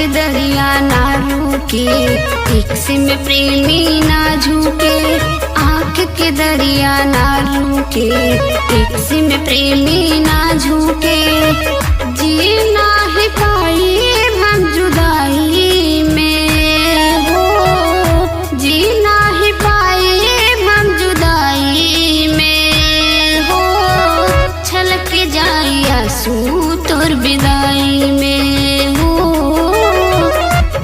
के दरिया ना रुके, इश्क में प्रेमी ना झुके। आँख के दरिया ना रुके, इश्क में प्रेमी ना झुके। जीना ही पाए हम जुदाई में हो, जीना ही पाए हम जुदाई में हो। छलक जाए आंसू तोर विदाई में हो,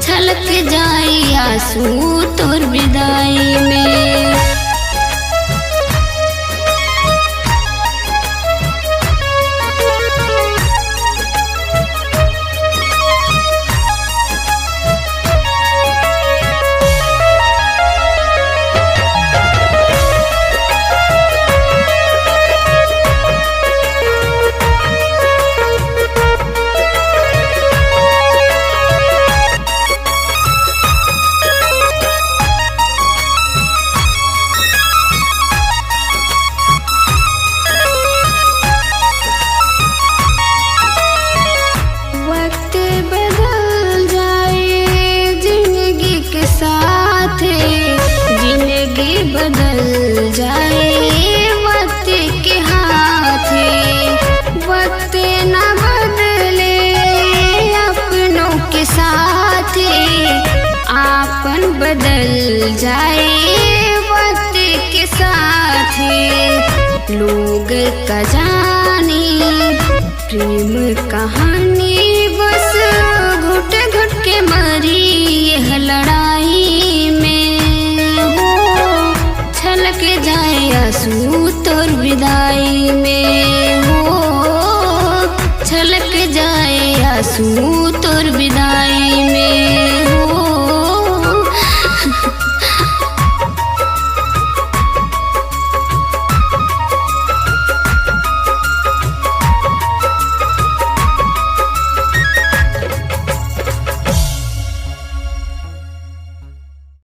छलक जाए आंसू तोर विदाई में। बदल जाए वक्त के हाथे, वक्त न बदले अपनों के साथे। आपन बदल जाए वक्त के साथे। लोग का जाने प्रेम कहानी, बस घुट घुट के मरी यह लड़ाई में। छलक जाए आंसू तोर विदाई में हो, छलक जाए आंसू